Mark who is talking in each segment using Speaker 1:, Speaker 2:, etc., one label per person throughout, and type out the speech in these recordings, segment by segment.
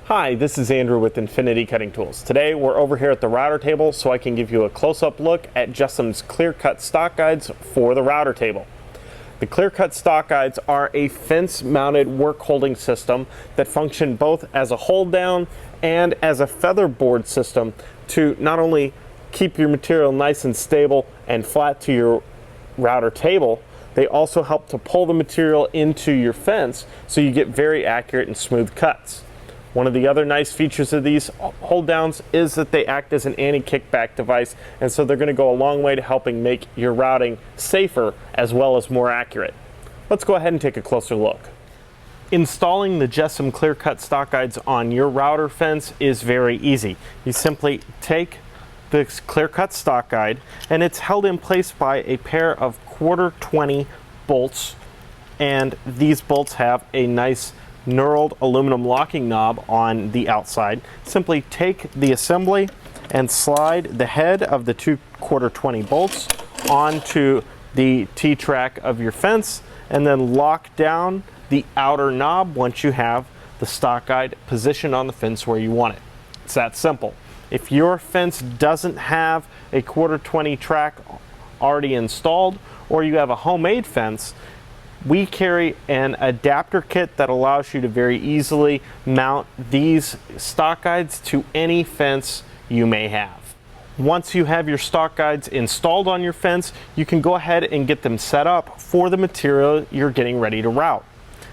Speaker 1: Hi, this is Andrew with Infinity Cutting Tools. Today we're over here at the router table so I can give you a close-up look at Jessem's clear-cut stock guides for the router table. The clear-cut stock guides are a fence-mounted work holding system that function both as a hold-down and as a feather board system to not only keep your material nice and stable and flat to your router table, they also help to pull the material into your fence so you get very accurate and smooth cuts. One of the other nice features of these hold downs is that they act as an anti-kickback device, and so they're going to go a long way to helping make your routing safer as well as more accurate. Let's go ahead and take a closer look. Installing the Jessem clear-cut stock guides on your router fence is very easy. You simply take this clear-cut stock guide, and it's held in place by a pair of 1/4-20 bolts, and these bolts have a nice knurled aluminum locking knob on the outside. Simply take the assembly and slide the head of the 2 1/4-20 bolts onto the T-track of your fence, and then lock down the outer knob once you have the stock guide positioned on the fence where you want it. It's that simple. If your fence doesn't have a 1/4-20 track already installed, or you have a homemade fence, we carry an adapter kit that allows you to very easily mount these stock guides to any fence you may have. Once you have your stock guides installed on your fence, you can go ahead and get them set up for the material you're getting ready to route.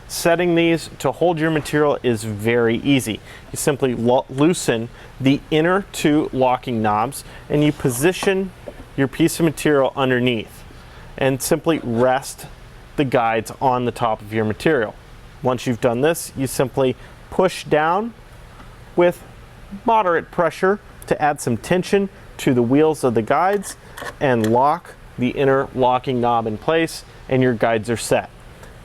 Speaker 1: Setting these to hold your material is very easy. You simply loosen the inner 2 locking knobs and you position your piece of material underneath and simply rest the guides on the top of your material. Once you've done this, you simply push down with moderate pressure to add some tension to the wheels of the guides and lock the inner locking knob in place, and your guides are set.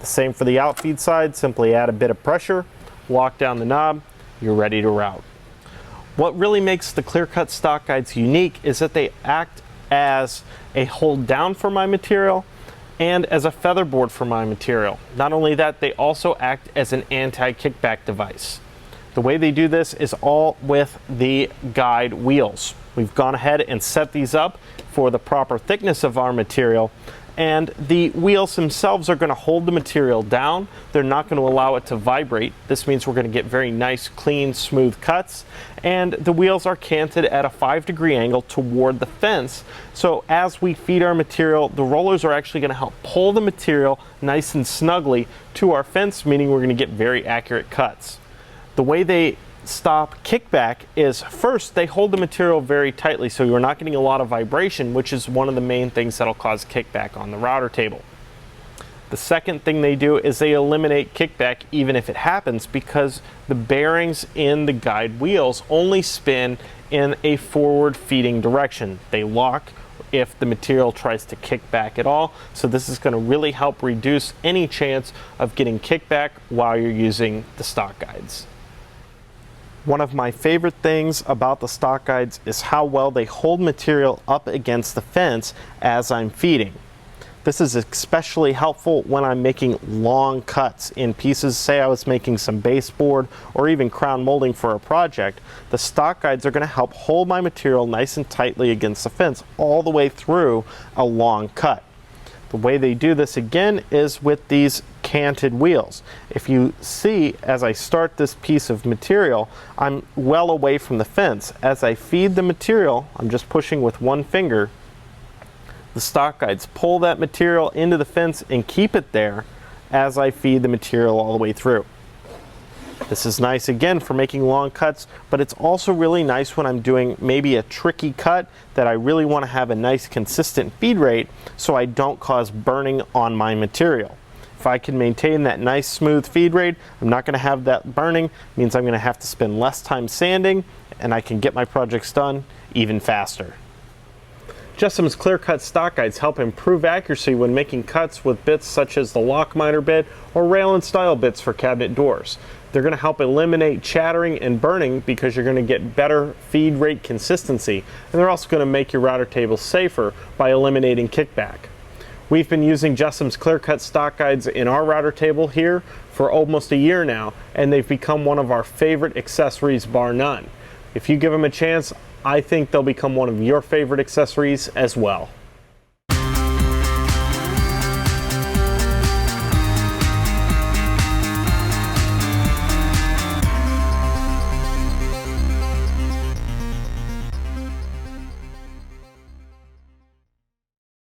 Speaker 1: The same for the outfeed side. Simply add a bit of pressure, lock down the knob, you're ready to route. What really makes the clear-cut stock guides unique is that they act as a hold down for my material and as a feather board for my material. Not only that, they also act as an anti-kickback device. The way they do this is all with the guide wheels. We've gone ahead and set these up for the proper thickness of our material, and the wheels themselves are going to hold the material down. They're not going to allow it to vibrate. This means we're going to get very nice, clean, smooth cuts, and the wheels are canted at a 5-degree angle toward the fence. So as we feed our material, the rollers are actually going to help pull the material nice and snugly to our fence, meaning we're going to get very accurate cuts. The way they stop kickback is, first, they hold the material very tightly so you're not getting a lot of vibration, which is one of the main things that'll cause kickback on the router table. The second thing they do is they eliminate kickback even if it happens, because the bearings in the guide wheels only spin in a forward feeding direction. They lock if the material tries to kick back at all, so this is going to really help reduce any chance of getting kickback while you're using the stock guides. One of my favorite things about the stock guides is how well they hold material up against the fence as I'm feeding. This is especially helpful when I'm making long cuts in pieces. Say I was making some baseboard or even crown molding for a project. The stock guides are going to help hold my material nice and tightly against the fence all the way through a long cut. The way they do this again is with these canted wheels. If you see, as I start this piece of material, I'm well away from the fence. As I feed the material, I'm just pushing with one finger. The stock guides pull that material into the fence and keep it there as I feed the material all the way through. This is nice again for making long cuts, but it's also really nice when I'm doing maybe a tricky cut that I really want to have a nice consistent feed rate so I don't cause burning on my material. If I can maintain that nice smooth feed rate, I'm not going to have that burning. It means I'm going to have to spend less time sanding, and I can get my projects done even faster. Jessem's clear-cut stock guides help improve accuracy when making cuts with bits such as the lock miter bit or rail and style bits for cabinet doors. They're going to help eliminate chattering and burning because you're going to get better feed rate consistency, and they're also going to make your router table safer by eliminating kickback. We've been using Jessem's clear cut stock guides in our router table here for almost a year now, and they've become one of our favorite accessories bar none. If you give them a chance, I think they'll become one of your favorite accessories as well.